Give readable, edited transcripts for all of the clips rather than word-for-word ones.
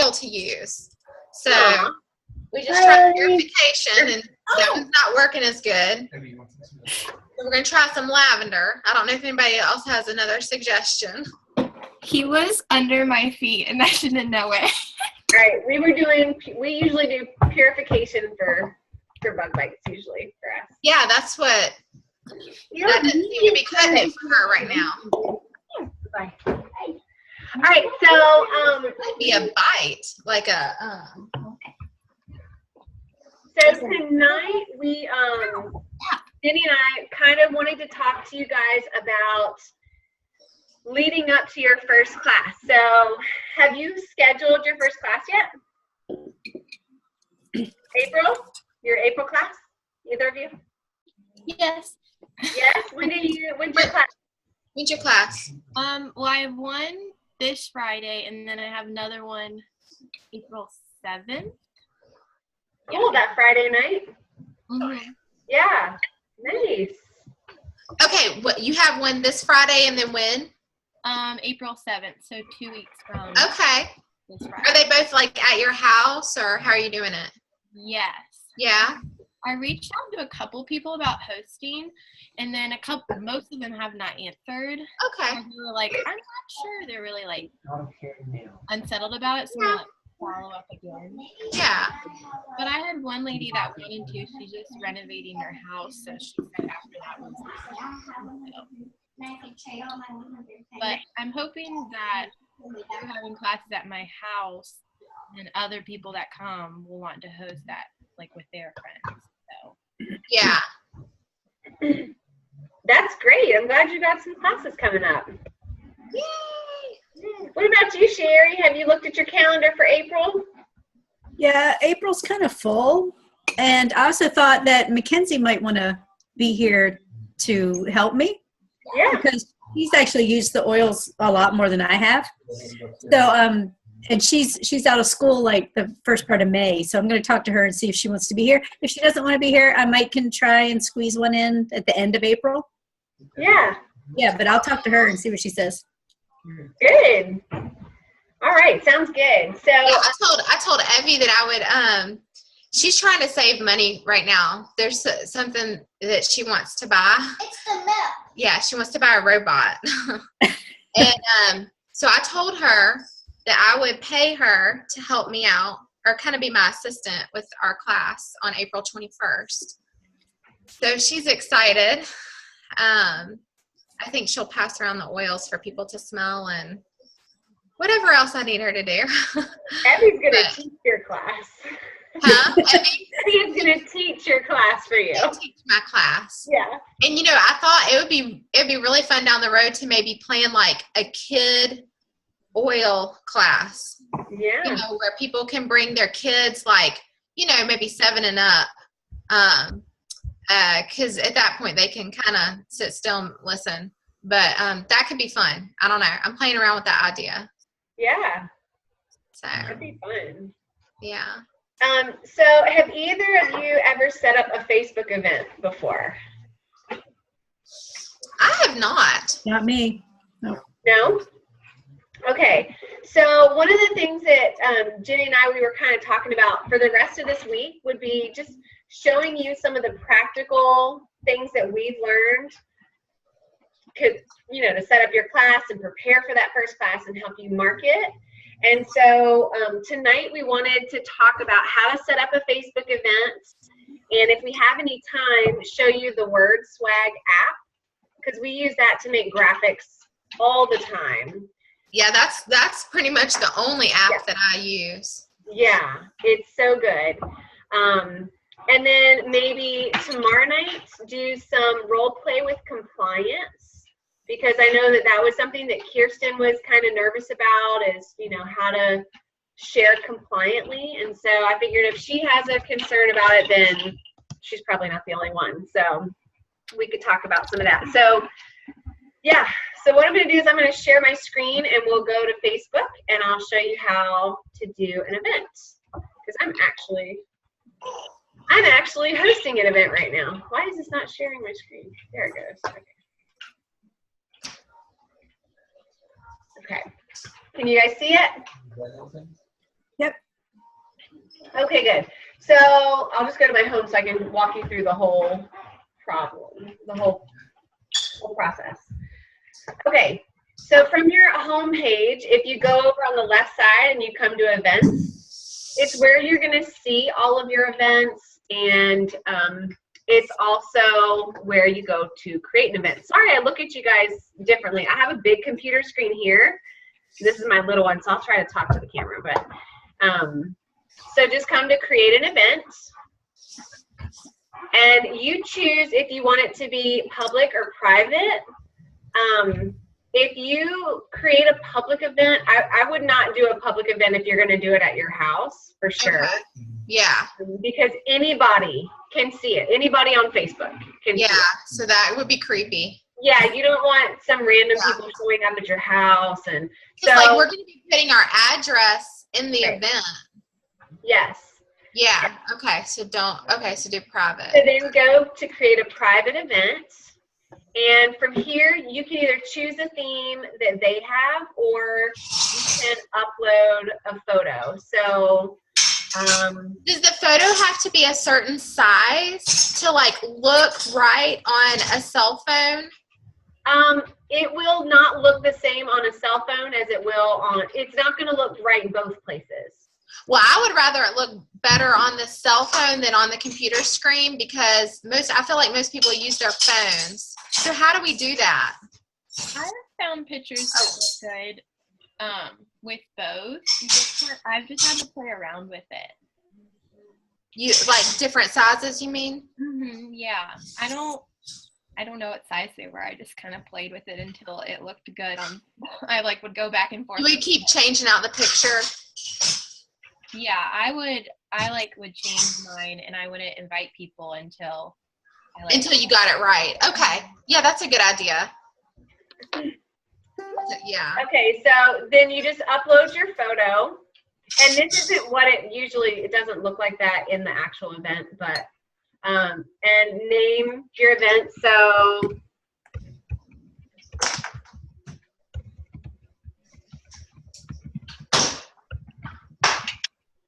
oil to use. So we just tried purification, and that one's not working as good. So we're going to try some lavender. I don't know if anybody else has another suggestion. He was under my feet, and I didn't know it. Right. We usually do purification for bug bites, usually, for us. Yeah, that's what, that doesn't seem to be cutting it for her right now. Bye. All right, so Might be a bite, like a, So tonight we Jenny and I kind of wanted to talk to you guys about leading up to your first class. So have you scheduled your first class yet? April? Your April class? Either of you? Yes. Yes? When's your class? when's your class? Well, I have one this Friday, and then I have another one April 7th. Cool, that Friday night? Mm-hmm. Yeah, nice. Okay, you have one this Friday, and then when? April 7th, so 2 weeks from Okay. this Friday. Are they both like at your house, or how are you doing it? Yes. Yeah. I reached out to a couple people about hosting, and then most of them have not answered. Okay. And they were like, I'm not sure. They're really like unsettled about it, so I'm gonna follow up again. Yeah. But I had one lady that went into, she's just renovating her house, so she said after that was but I'm hoping that they're having classes at my house, and other people that come will want to host that like with their friends. So Yeah. That's great. I'm glad you got some classes coming up. Yay! What about you, Sherry? Have you looked at your calendar for April? Yeah, April's kind of full. And I also thought that Mackenzie might want to be here to help me. Yeah. Because he's actually used the oils a lot more than I have. So, and she's out of school like the first part of May. So I'm going to talk to her and see if she wants to be here. If she doesn't want to be here, I can try and squeeze one in at the end of April. Yeah. Yeah, but I'll talk to her and see what she says. Good. All right. Sounds good. So Yeah, I told Evie that I would, she's trying to save money right now. There's something that she wants to buy. It's the milk. Yeah, she wants to buy a robot. And so I told her that I would pay her to help me out, or kind of be my assistant with our class on April 21st. So she's excited. I think she'll pass around the oils for people to smell and whatever else I need her to do. Evie's going to teach your class. Huh? Evie? Evie's going to teach your class for you. She'll teach my class. Yeah. And I thought it'd be really fun down the road to maybe plan like a kid oil class. Yeah. Where people can bring their kids, like, maybe 7 and up. Because at that point they can kind of sit still and listen. But that could be fun. I don't know. I'm playing around with that idea. Yeah. So That'd be fun. yeah. So have either of you ever set up a Facebook event before? I have not. Not me. No. No? Okay. So one of the things that Jenny and we were kind of talking about for the rest of this week would be just showing you some of the practical things that we've learned to set up your class and prepare for that first class and help you market. And so tonight we wanted to talk about how to set up a Facebook event, and if we have any time, show you the Word Swag app, because we use that to make graphics all the time. Yeah, that's pretty much the only app that I use. Yeah, it's so good. And then maybe tomorrow night do some role play with compliance, because I know that was something that Kirsten was kind of nervous about, is how to share compliantly. And so I figured if she has a concern about it, then she's probably not the only one. So we could talk about some of that. So yeah. So what I'm going to do is I'm going to share my screen, and we'll go to Facebook, and I'll show you how to do an event, because I'm actually hosting an event right now. Why is this not sharing my screen? There it goes. Okay. Can you guys see it? Yep. Okay, good. So I'll just go to my home so I can walk you through the whole problem, the whole process. Okay, so from your home page, if you go over on the left side and you come to events, it's where you're going to see all of your events, and it's also where you go to create an event. Sorry, I look at you guys differently. I have a big computer screen here. This is my little one, so I'll try to talk to the camera. But so just come to create an event, and you choose if you want it to be public or private. If you create a public event, I would not do a public event if you're going to do it at your house, for sure. Okay. Yeah. Because anybody can see it. Anybody on Facebook can see it. So that would be creepy. Yeah, you don't want some random people showing up at your house. And so like we're going to be putting our address in the event. Yes. Yeah. Okay. So do private. So then go to create a private event. And from here, you can either choose a theme that they have, or you can upload a photo. So does the photo have to be a certain size to like look right on a cell phone? It will not look the same on a cell phone as it will on, it's not going to look right in both places. Well, I would rather it look better on the cell phone than on the computer screen, because I feel like most people use their phones. So how do we do that? I have found pictures that look good with both. I've just had to play around with it. You like different sizes, you mean? Mm-hmm, yeah. I don't know what size they were. I just kind of played with it until it looked good. I would go back and forth. You would keep changing out the picture? Yeah, I would change mine, and I wouldn't invite people until you got it right. Okay. Yeah, that's a good idea. Yeah. Okay, so then you just upload your photo, and this isn't what it doesn't look like that in the actual event, but and name your event. So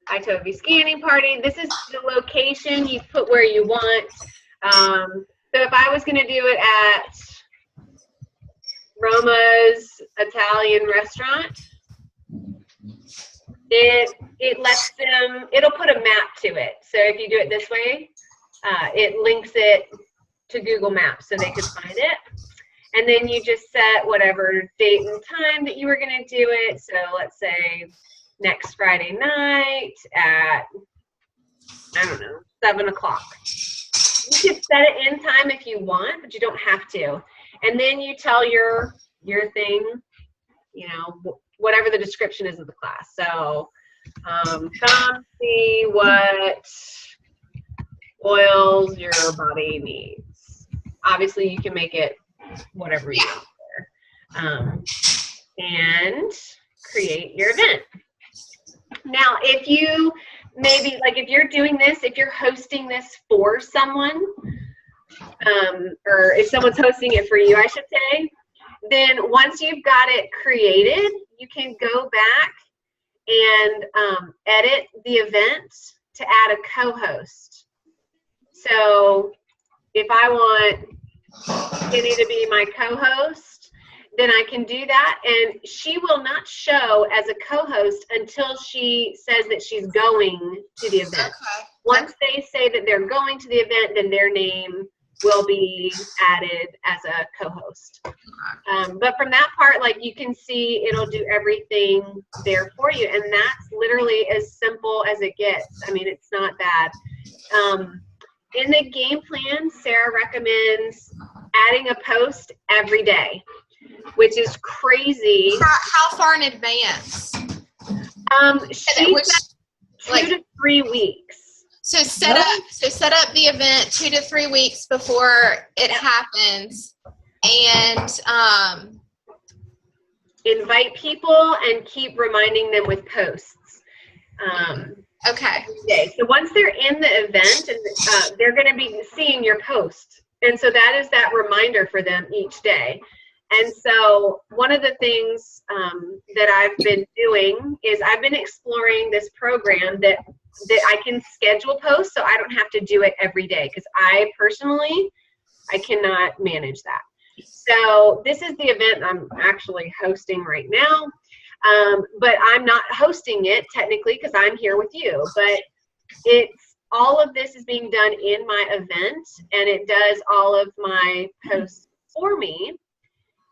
Hi Toby Scanning Party. This is the location. You put where you want. So if I was going to do it at Roma's Italian restaurant, it lets them, it'll put a map to it. So if you do it this way, it links it to Google Maps so they can find it. And then you just set whatever date and time that you were going to do it. So let's say next Friday night at, I don't know, 7 o'clock. You can set it in time if you want, but you don't have to. And then you tell your thing, whatever the description is of the class. So come see what oils your body needs. Obviously, you can make it whatever you want there. And create your event. Now, if you if you're doing this, if you're hosting this for someone, or if someone's hosting it for you, I should say, then once you've got it created, you can go back and edit the event to add a co-host. So if I want Jenny to be my co-host, then I can do that, and she will not show as a co-host until she says that she's going to the event. Okay. Once they say that they're going to the event, then their name will be added as a co-host. But from that part, you can see it'll do everything there for you, and that's literally as simple as it gets. I mean, it's not bad. In the game plan, Sarah recommends adding a post every day, which is crazy. How far in advance? She said 2 to 3 weeks. So set up the event 2 to 3 weeks before it happens, and invite people and keep reminding them with posts. Okay. So once they're in the event, and they're going to be seeing your post, and so that is that reminder for them each day. And so one of the things that I've been doing is I've been exploring this program that I can schedule posts so I don't have to do it every day, because I cannot manage that. So this is the event I'm actually hosting right now, but I'm not hosting it technically because I'm here with you, but all of this is being done in my event, and it does all of my posts for me.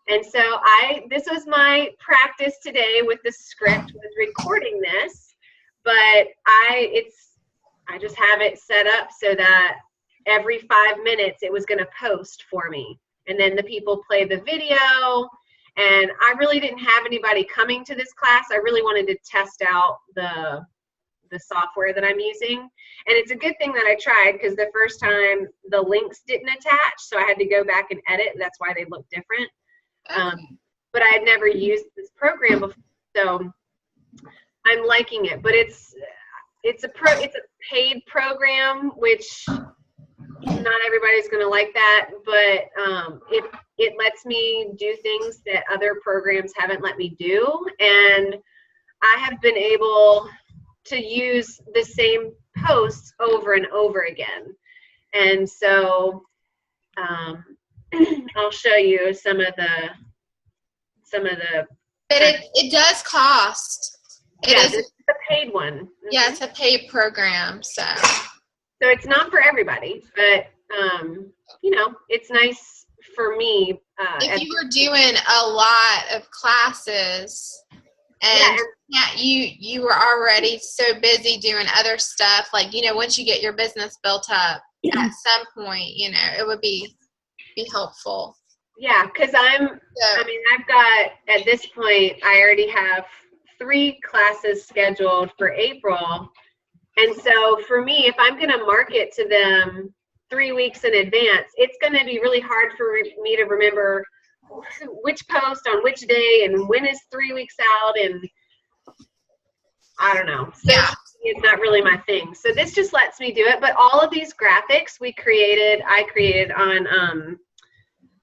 And so this was my practice today with the script, with recording this, but I just have it set up so that every 5 minutes it was going to post for me. And then the people play the video, and I really didn't have anybody coming to this class. I really wanted to test out the software that I'm using. And it's a good thing that I tried, because the first time the links didn't attach, so I had to go back and edit. That's why they look different. But I had never used this program before, so I'm liking it. But it's a paid program, which not everybody's going to like that, but it lets me do things that other programs haven't let me do, and I have been able to use the same posts over and over again. And so I'll show you some of the But it does cost. It's a paid one. Yeah, it's a paid program, so it's not for everybody, but it's nice for me. If you were doing a lot of classes and you were already so busy doing other stuff, like, once you get your business built up, at some point, it would be helpful. Yeah, because I've got, at this point, I already have 3 classes scheduled for April. And so for me, if I'm going to market to them 3 weeks in advance, it's going to be really hard for me to remember which post on which day and when is 3 weeks out, and I don't know. So it's not really my thing. So this just lets me do it. But all of these graphics I created on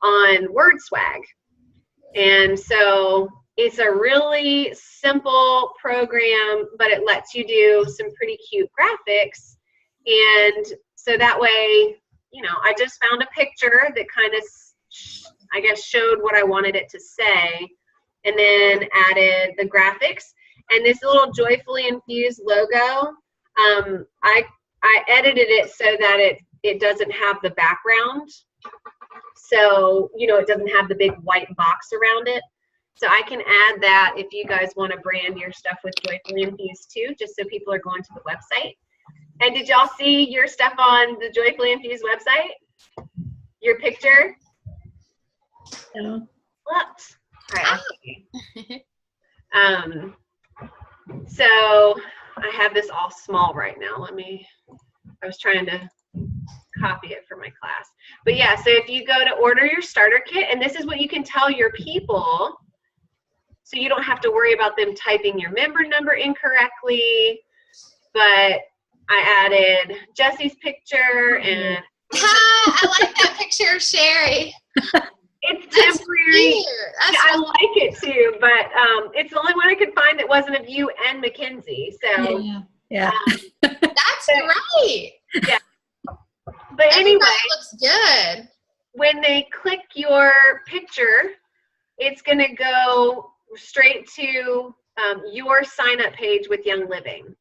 WordSwag. And so it's a really simple program, but it lets you do some pretty cute graphics. And so that way, I just found a picture that kind of, I guess, showed what I wanted it to say, and then added the graphics. And this little Joyfully Infused logo, I edited it so that it doesn't have the background. So, it doesn't have the big white box around it. So I can add that if you guys want to brand your stuff with Joyfully Infused too, just so people are going to the website. And did y'all see your stuff on the Joyfully Infused website? Your picture? No. What? All right. So I have this all small right now. I was trying to copy it for my class. But yeah, so if you go to order your starter kit, and this is what you can tell your people, so you don't have to worry about them typing your member number incorrectly. But I added Jesse's picture, and I like that picture of Sherry. it's temporary. I like it too, but it's the only one I could find that wasn't of you and Mackenzie. So yeah. That's right. Yeah. But anyway, looks good. When they click your picture, it's going to go straight to your sign-up page with Young Living.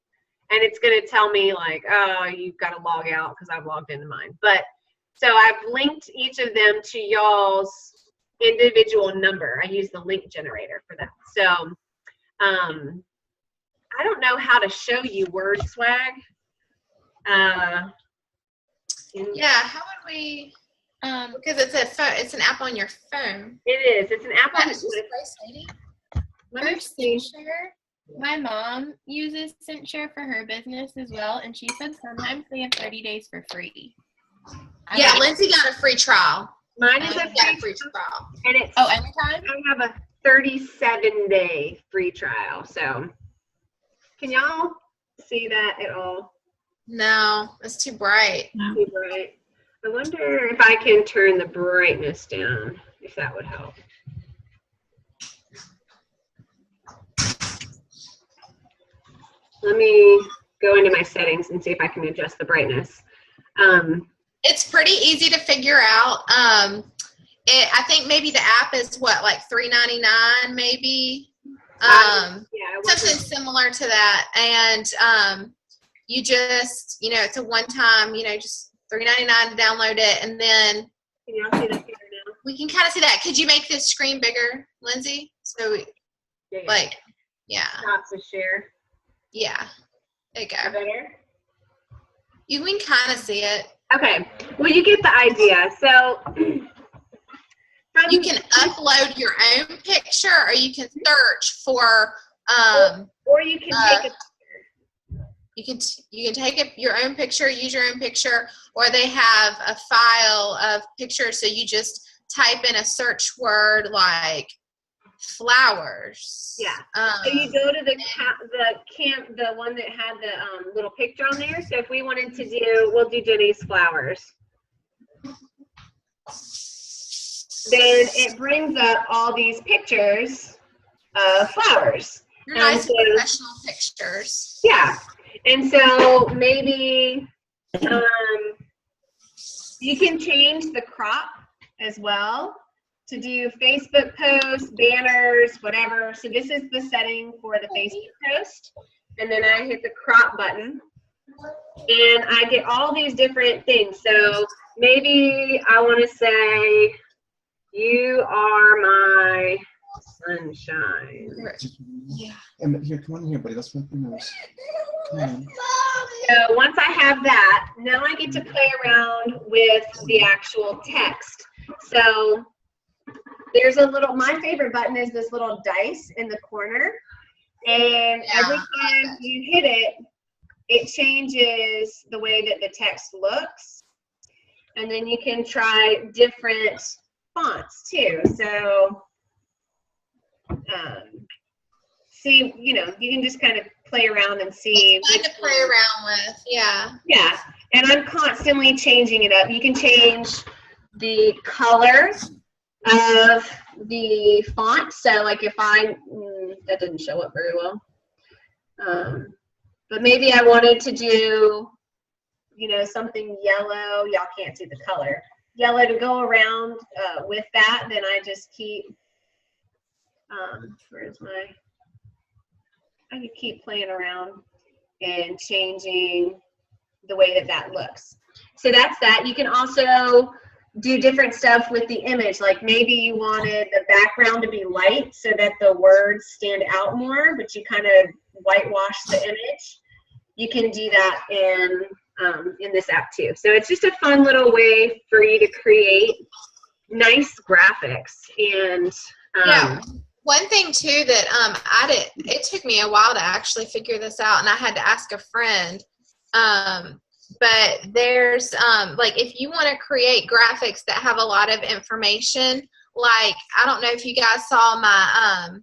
And it's going to tell me, like, oh, you've got to log out because I've logged into mine. But so I've linked each of them to y'all's individual number. I use the link generator for that. So I don't know how to show you WordSwag. Yeah, how would we? Because it's an app on your phone. It is. It's an app on your phone. My mom uses Cinshare for her business as well, and she said sometimes they have 30 days for free. Yeah, Lindsay got a free trial. Mine is a free trial. And it's anytime? I have a 37-day free trial. So can y'all see that at all? No, it's too bright. Too bright. I wonder if I can turn the brightness down, if that would help. Let me go into my settings and see if I can adjust the brightness. It's pretty easy to figure out. I think maybe the app is what, like $3.99 maybe. Yeah, Something similar to that. And you just, it's a one-time, just $3.99 to download it, and then can y'all see that here now? we can kind of see that. Could you make this screen bigger, Lindsay? So, yeah. Stop to share. Yeah. There you go. Better? You can kind of see it. Okay. Well, you get the idea. So you can upload your own picture, or you can search for or you can take a you can take your own picture, use your own picture, or they have a file of pictures, so you just type in a search word like flowers. Yeah. So you go to the one that had the little picture on there. So if we wanted to we'll do Jenny's flowers. Then it brings up all these pictures of flowers. They're nice professional pictures. Yeah. And so maybe you can change the crop as well to do Facebook posts, banners, whatever. So this is the setting for the Facebook post. And then I hit the crop button. And I get all these different things. So maybe I want to say, you are my sunshine. Yeah. Here, come on here, buddy. Let's make the noise. Come on. So once I have that, now I get to play around with the actual text. So there's my favorite button is this little dice in the corner. And every time you hit it, it changes the way that the text looks. And then you can try different fonts too. So see, you can just kind of play around and see. It's fun to play around with, yeah. Yeah, and I'm constantly changing it up. You can change the color of the font. So like if that didn't show up very well. But maybe I wanted to do, something yellow. Y'all can't see the color. Yellow to go around with that. Then I just keep, I could keep playing around and changing the way that looks. So that's that. You can also do different stuff with the image. Like maybe you wanted the background to be light so that the words stand out more, but you kind of whitewash the image. You can do that in this app too. So it's just a fun little way for you to create nice graphics. And yeah. One thing too that it took me a while to actually figure this out, and I had to ask a friend. But there's like if you want to create graphics that have a lot of information, like I don't know if you guys saw my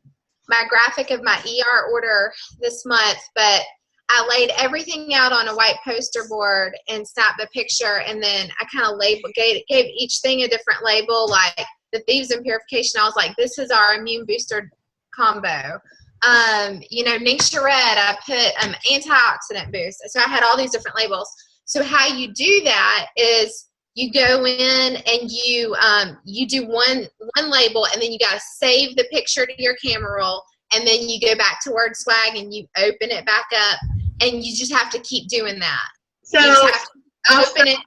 graphic of my ER order this month, but I laid everything out on a white poster board and snapped a picture, and then I kind of gave each thing a different label, like the thieves and purification. I was like, this is our immune booster combo. Ningxia Red, I put antioxidant boost. So I had all these different labels. So how you do that is you go in and you do one label, and then you got to save the picture to your camera roll, and then you go back to Word Swag and you open it back up, and you just have to keep doing that. So you just have to open it.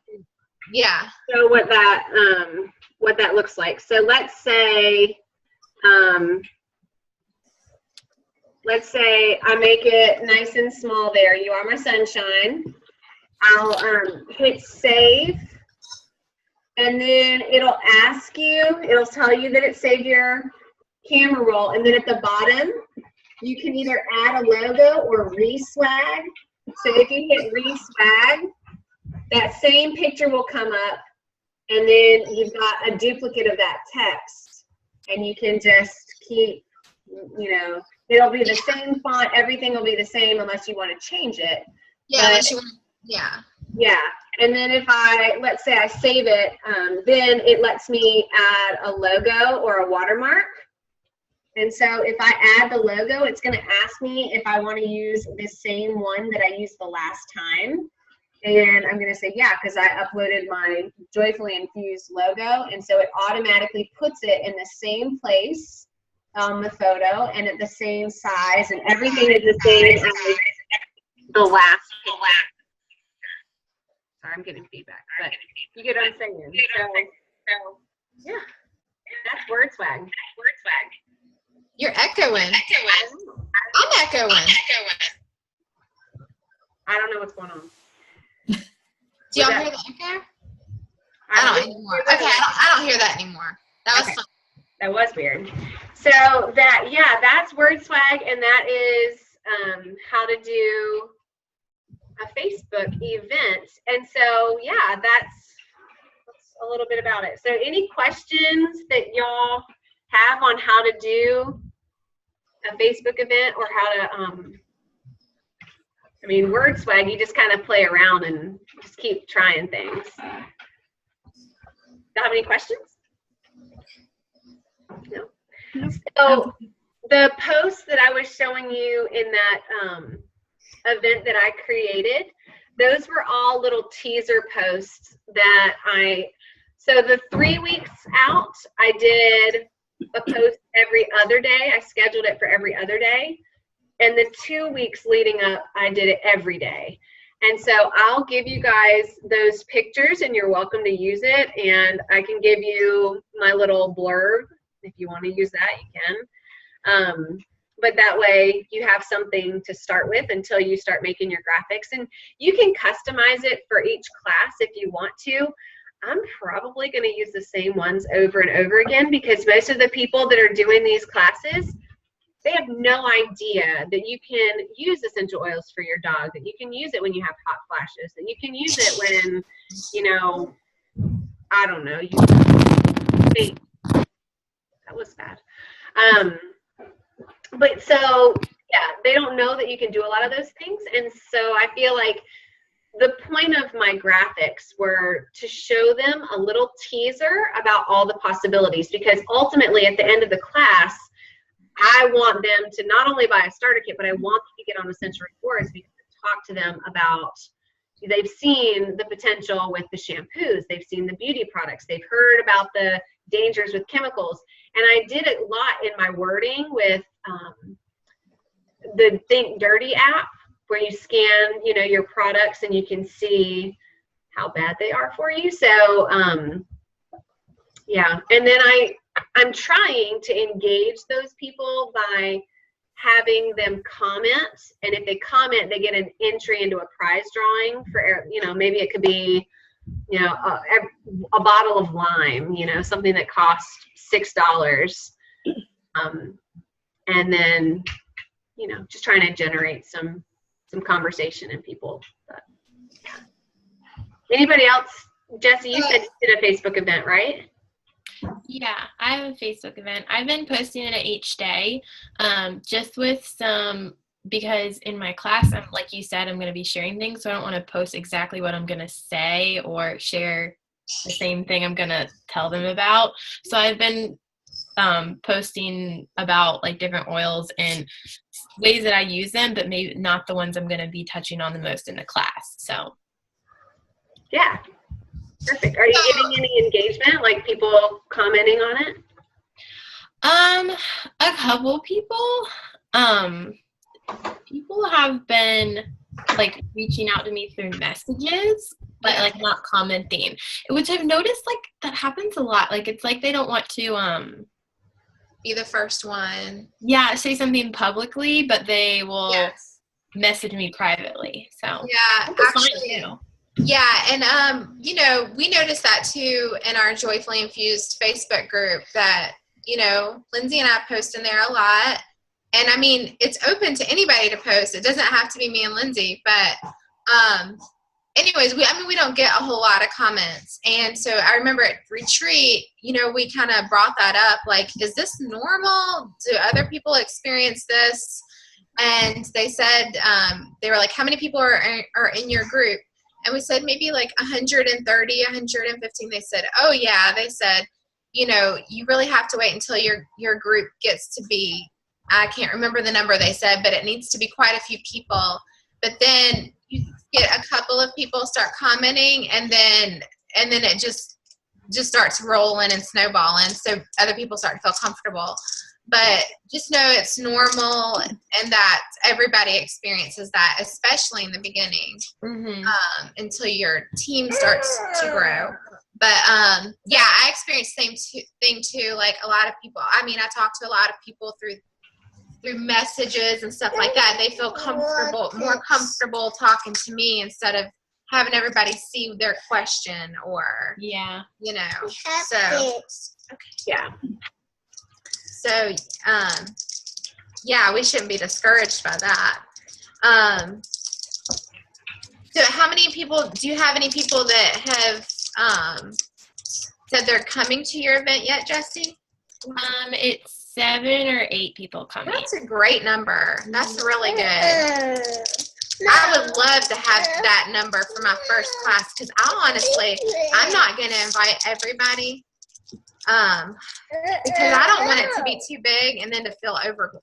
Yeah. So what that looks like. So let's say I make it nice and small there. You are my sunshine. I'll hit save, and then it'll tell you that it saved your camera roll, and then at the bottom you can either add a logo or re-swag. So if you hit re-swag, that same picture will come up, and then you've got a duplicate of that text, and you can just keep, it'll be the same font, everything will be the same unless you want to change it. Yeah, Yeah, and then if let's say I save it, then it lets me add a logo or a watermark. And so if I add the logo, it's going to ask me if I want to use the same one that I used the last time. And I'm going to say, yeah, because I uploaded my Joyfully Infused logo. And so it automatically puts it in the same place on the photo and at the same size, and everything is the same as the last picture. Sorry, I'm getting feedback, but you get what I'm saying. So yeah, that's word swag. You're echoing. I'm echoing. I don't know what's going on. Do y'all hear the echo? I don't anymore. Okay, I don't hear that anymore. That was fun. That was weird. So that's word swag, and that is how to do a Facebook event. And so that's a little bit about it. So any questions that y'all have on how to do a Facebook event, or how to word swag, you just kind of play around and just keep trying things. Y'all have any questions? No. So the posts that I was showing you in that event that I created, those were all little teaser posts that so the 3 weeks out, I did a post every other day. I scheduled it for every other day. And the 2 weeks leading up, I did it every day. And so I'll give you guys those pictures, and you're welcome to use it. And I can give you my little blurb. If you want to use that, you can. But that way you have something to start with until you start making your graphics. And you can customize it for each class if you want to. I'm probably going to use the same ones over and over again, because most of the people that are doing these classes, they have no idea that you can use essential oils for your dog, that you can use it when you have hot flashes, that you can use it when, I don't know, that was bad. But so, they don't know that you can do a lot of those things. And so I feel like the point of my graphics were to show them a little teaser about all the possibilities, because ultimately at the end of the class, I want them to not only buy a starter kit, but I want them to get on Essential Rewards, because I talk to them about, they've seen the potential with the shampoos, they've seen the beauty products, they've heard about the dangers with chemicals. And I did a lot in my wording with the Think Dirty app, where you scan, your products and you can see how bad they are for you. So, and then I'm trying to engage those people by having them comment, and if they comment, they get an entry into a prize drawing for, maybe it could be, a bottle of lime, something that costs $6. And then, just trying to generate some conversation in people. But, Anybody else? Jesse, you said you did a Facebook event, right? Yeah, I have a Facebook event. I've been posting it each day, just with because in my class, like you said, I'm going to be sharing things, so I don't want to post exactly what I'm going to say or share the same thing I'm going to tell them about. So I've been posting about like different oils and ways that I use them, but maybe not the ones I'm going to be touching on the most in the class. So yeah. Perfect. Are you getting any engagement, like people commenting on it? A couple people. People have been like reaching out to me through messages, but like not commenting, which I've noticed like that happens a lot. Like it's like they don't want to be the first one. Yeah, say something publicly, but they will message me privately. So yeah, actually. Yeah, and we noticed that too in our Joyfully Infused Facebook group that, Lindsay and I post in there a lot. And I mean, it's open to anybody to post. It doesn't have to be me and Lindsay, but anyways, we don't get a whole lot of comments. And so I remember at retreat, we kind of brought that up, like, is this normal? Do other people experience this? And they said, they were like, how many people are in your group? And we said maybe like 130, 115. They said, oh yeah. They said, you know, you really have to wait until your group gets to be, I can't remember the number they said, but it needs to be quite a few people. But then you get a couple of people start commenting, and then it just starts rolling and snowballing. So other people start to feel comfortable. But just know it's normal, and that everybody experiences that, especially in the beginning, until your team starts to grow. But yeah, I experienced the same thing too. Like a lot of people, I mean, I talk to a lot of people through messages and stuff like that. They feel more comfortable talking to me instead of having everybody see their question, or you know. So Yeah. So yeah, we shouldn't be discouraged by that. So how many people, do you have any people that have said they're coming to your event yet, Jesse? It's 7 or 8 people coming. That's a great number. That's really good. I would love to have that number for my first class, because I'm not going to invite everybody, because I don't want it to be too big and then to feel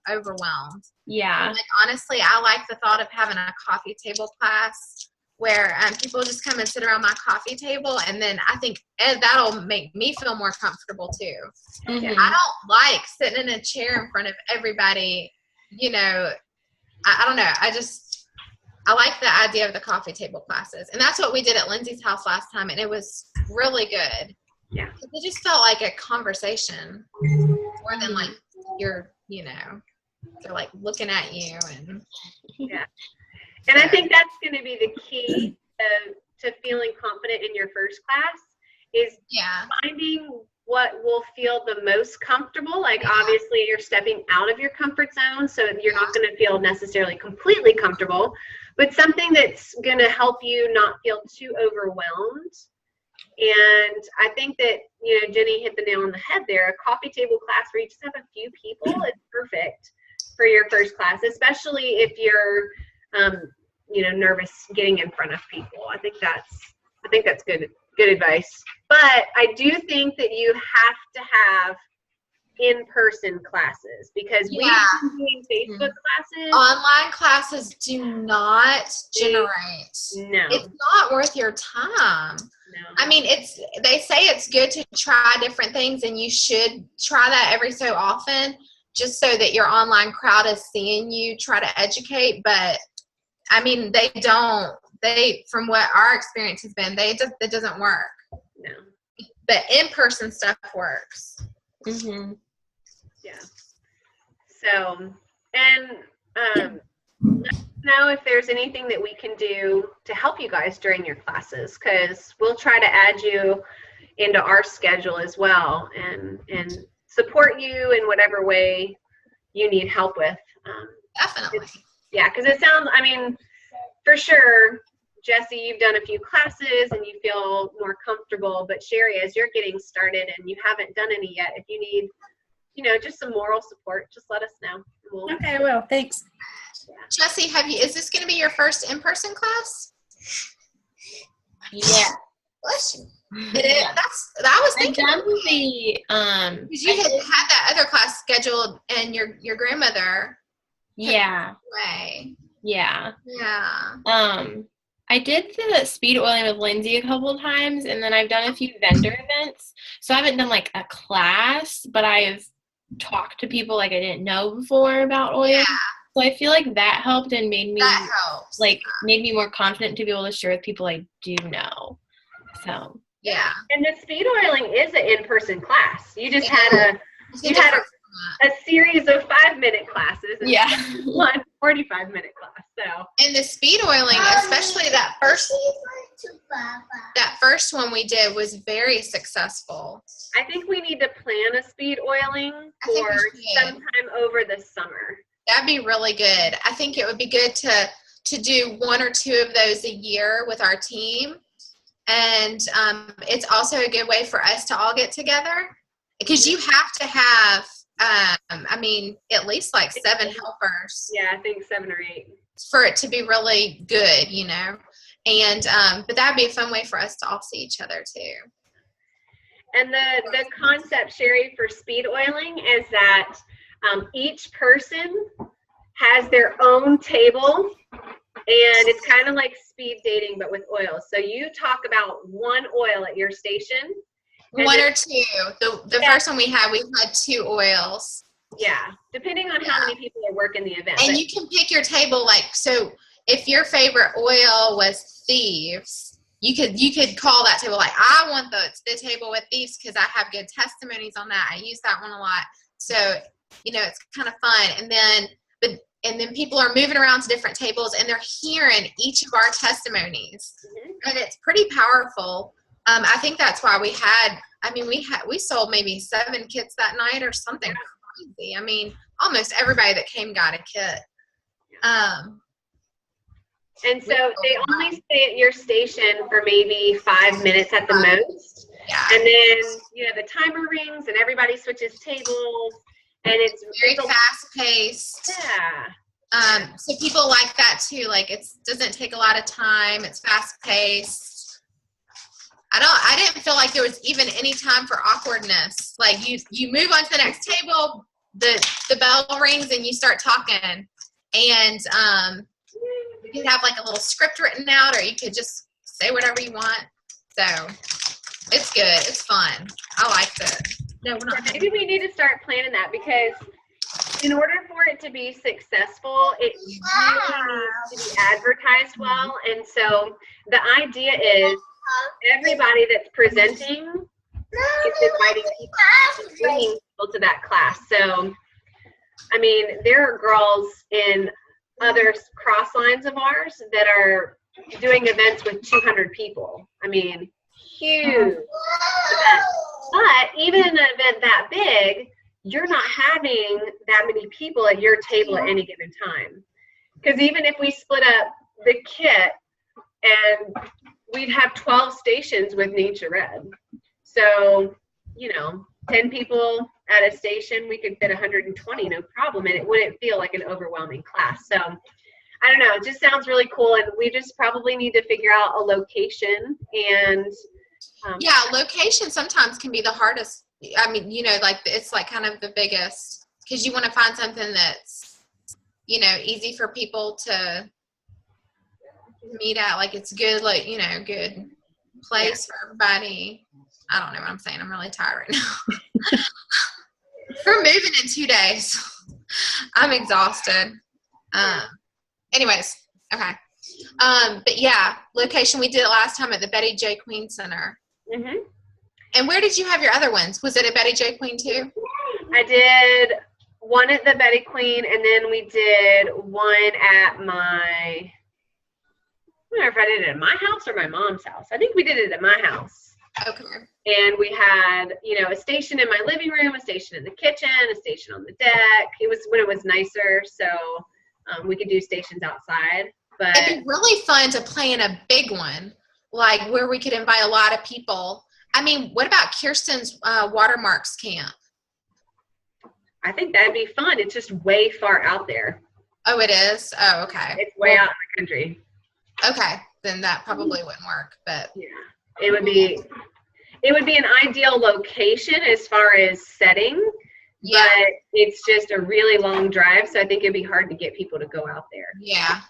overwhelmed. Yeah. Like, honestly, I like the thought of having a coffee table class where people just come and sit around my coffee table, and then I think that'll make me feel more comfortable too. I don't like sitting in a chair in front of everybody, you know. I don't know. I like the idea of the coffee table classes. And that's what we did at Lindsay's house last time, and it was really good. Yeah. It just felt like a conversation more than like you're, you know, they're like looking at you. And yeah. And I think that's going to be the key to feeling confident in your first class is finding what will feel the most comfortable. Like, obviously you're stepping out of your comfort zone, so you're not going to feel necessarily completely comfortable, but something that's going to help you not feel too overwhelmed. And I think that, you know, Jenny hit the nail on the head there. A coffee table class where you just have a few people is perfect for your first class, especially if you're, you know, nervous getting in front of people. I think that's good advice. But I do think that you have to have in-person classes, because we've been doing Facebook classes. Online classes do not generate. No. It's not worth your time. No. I mean, they say it's good to try different things, and you should try that every so often, just so that your online crowd is seeing you try to educate. But I mean, from what our experience has been, it doesn't work. No. But in-person stuff works. Yeah. So, and let us know if there's anything that we can do to help you guys during your classes, because we'll try to add you into our schedule as well, and support you in whatever way you need help with. Definitely. Yeah, because it sounds, I mean, for sure, Jesse, you've done a few classes and you feel more comfortable, but Sherry, as you're getting started and you haven't done any yet, if you need, you know, just some moral support, just let us know. Okay, I will. Thanks. Yeah. Jesse, is this going to be your first in-person class? Yeah. It is. I was thinking. Because you had that other class scheduled, and your grandmother. Yeah. Way. Yeah. Yeah. I did the speed oiling with Lindsay a couple of times, and then I've done a few vendor events. So I haven't done like a class, but I've talked to people like I didn't know before about oil. Yeah. So I feel like that helped and made me made me more confident to be able to share with people I do know. So yeah. And the speed oiling is an in-person class. You just had a series of 5-minute classes. And one 45-minute class. So. And the speed oiling, especially that first one we did, was very successful. I think we need to plan a speed oiling for sometime over the summer. That'd be really good. I think it would be good to do 1 or 2 of those a year with our team. And it's also a good way for us to all get together, because you have to have, at least like 7 helpers. Yeah, I think 7 or 8. For it to be really good, you know. And but that'd be a fun way for us to all see each other too. And the concept, Sherry, for speed oiling is that each person has their own table, and it's kind of like speed dating, but with oils. So you talk about one oil at your station. One or two. The first one we had 2 oils. Yeah, depending on how many people are working the event. And you can pick your table, like, so if your favorite oil was Thieves, you could call that table, like, I want the table with Thieves because I have good testimonies on that. I use that one a lot. So, it's kind of fun. And then people are moving around to different tables, and they're hearing each of our testimonies. And it's pretty powerful. I think that's why we sold maybe 7 kits that night or something crazy. I mean, almost everybody that came got a kit. And so they only stay at your station for maybe 5 minutes at the most. Yeah. And then, the timer rings and everybody switches tables, and it's very fast paced. Yeah. So people like that too. Like, it doesn't take a lot of time. It's fast paced. I didn't feel like there was even any time for awkwardness. Like, you move on to the next table, the bell rings, and you start talking. And you could have like a little script written out, or you could just say whatever you want. So it's good. It's fun. I like it. No, we're not. Maybe we need to start planning that, because in order for it to be successful, it really needs to be advertised well. And so the idea is everybody that's presenting is inviting people, bringing people to that class. So, I mean, there are girls in other cross lines of ours that are doing events with 200 people. I mean, huge event. But even in an event that big, you're not having that many people at your table at any given time. Because even if we split up the kit, and we'd have 12 stations with Nature Red. So, 10 people at a station, we could fit 120, no problem. And it wouldn't feel like an overwhelming class. So, I don't know. It just sounds really cool. And we just probably need to figure out a location. And location sometimes can be the hardest. I mean, it's like kind of the biggest, because you want to find something that's, easy for people to meet at. Like, it's good, like, good place for everybody. I don't know what I'm saying. I'm really tired right now. We're moving in 2 days. I'm exhausted. Anyways, okay. But yeah, location, we did it last time at the Betty J. Queen Center. Mm-hmm. And where did you have your other ones? Was it at Betty J. Queen too? I did one at the Betty Queen, and then we did one at I don't know if I did it at my house or my mom's house. I think we did it at my house. Okay. And we had, a station in my living room, a station in the kitchen, a station on the deck. It was when it was nicer, so we could do stations outside. But it'd be really fun to plan a big one, like where we could invite a lot of people. I mean, what about Kirsten's Watermarks camp? I think that'd be fun. It's just way far out there. Oh, it is? Oh, okay. It's way out in the country. Okay, then that probably wouldn't work, but yeah, it would be an ideal location as far as setting, but it's just a really long drive, so I think it'd be hard to get people to go out there. Yeah.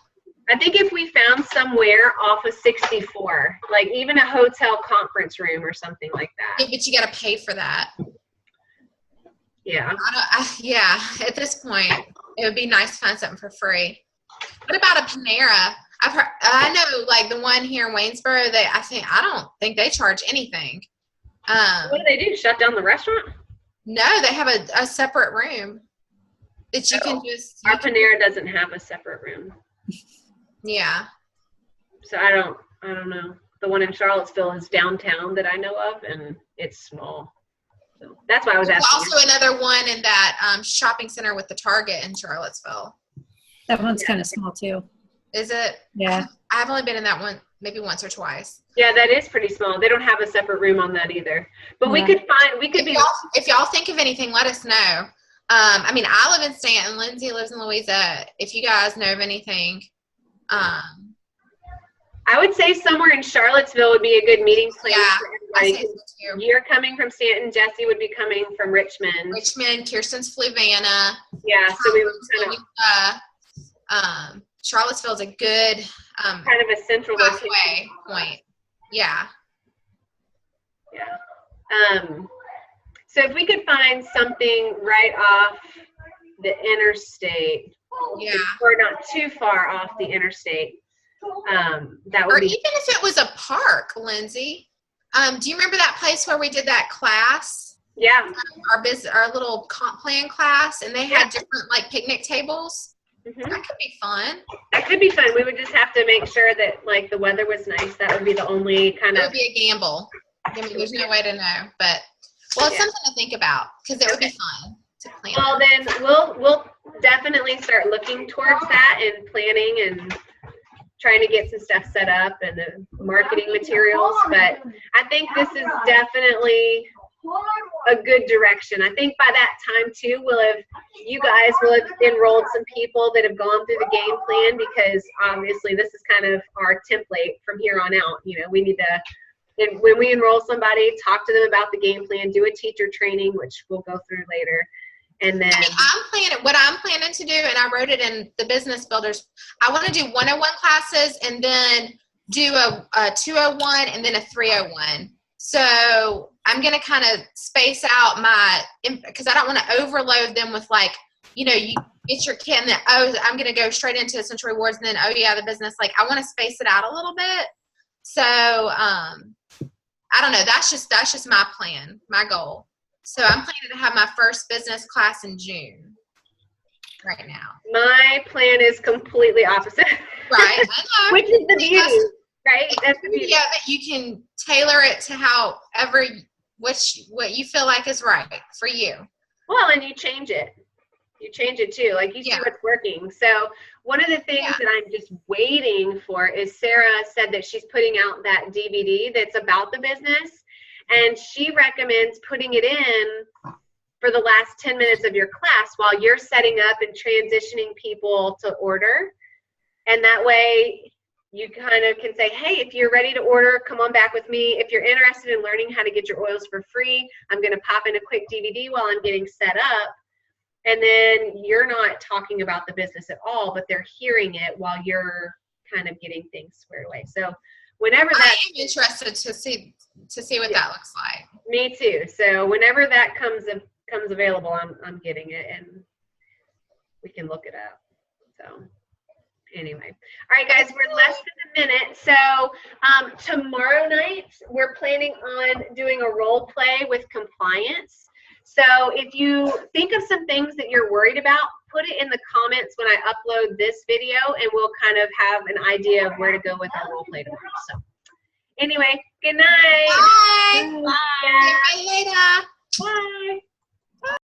I think if we found somewhere off of 64, like even a hotel conference room or something like that. Yeah, but you got to pay for that. Yeah. At this point, it would be nice to find something for free. What about a Panera? I know, like the one here in Waynesboro, I don't think they charge anything. What do they do? Shut down the restaurant? No, they have a separate room that you can just. Our Panera doesn't have a separate room. Yeah. So I don't know. The one in Charlottesville is downtown that I know of, and it's small. So that's why I was asking. There's also another one in that shopping center with the Target in Charlottesville. That one's kind of small too. Is it? Yeah. I've only been in that one maybe once or twice. Yeah, that is pretty small. They don't have a separate room on that either. But if y'all think of anything, let us know. I mean, I live in Stanton. Lindsay lives in Louisa. If you guys know of anything. I would say somewhere in Charlottesville would be a good meeting place. Yeah, You're coming from Stanton. Jesse would be coming from Richmond. Kirsten's Fluvanna. Yeah, so we would kind of. Charlottesville's a good kind of a central halfway point. Yeah. Yeah. So if we could find something right off the interstate, or not too far off the interstate, that would or be. Even if it was a park, Lindsay. Do you remember that place where we did that class? Yeah. Our little comp plan class, and they had different like picnic tables. Mm-hmm. That could be fun. That could be fun. We would just have to make sure that like the weather was nice. That would be the only kind of. It would be a gamble. I mean, there's no way to know, but it's something to think about because it would be fun to plan. Well, then we'll definitely start looking towards that and planning and trying to get some stuff set up and the marketing materials. But I think this is definitely a good direction. I think by that time too, you guys will have enrolled some people that have gone through the game plan, because obviously this is kind of our template from here on out. You know, we need to, when we enroll somebody, talk to them about the game plan, do a teacher training, which we'll go through later. And then what I'm planning to do, and I wrote it in the business builders, I want to do 101 classes and then do a 201 and then a 301. So I'm going to kind of space out because I don't want to overload them with like, you get your kid and then, I'm going to go straight into Essential Rewards and then, the business. Like I want to space it out a little bit. So I don't know. That's just my plan, my goal. So I'm planning to have my first business class in June right now. My plan is completely opposite. Right. I know. Which is the beauty, right? That's the beauty. Yeah, that you can tailor it to however, what you feel like is right for you. Well, and you change it. You change it too. Like you see what's working. So one of the things that I'm just waiting for is Sarah said that she's putting out that DVD that's about the business. And she recommends putting it in for the last 10 minutes of your class while you're setting up and transitioning people to order. And that way you kind of can say, hey, if you're ready to order, come on back with me. If you're interested in learning how to get your oils for free, I'm going to pop in a quick DVD while I'm getting set up. And then you're not talking about the business at all, but they're hearing it while you're kind of getting things squared away. So whenever that, I am interested to see what that looks like. Me too. So whenever that comes available, I'm getting it and we can look it up. So anyway, all right, guys, we're less than a minute. So tomorrow night we're planning on doing a role play with compliance. So if you think of some things that you're worried about, put it in the comments when I upload this video, and we'll kind of have an idea of where to go with our role play tomorrow. So anyway, good night. Bye.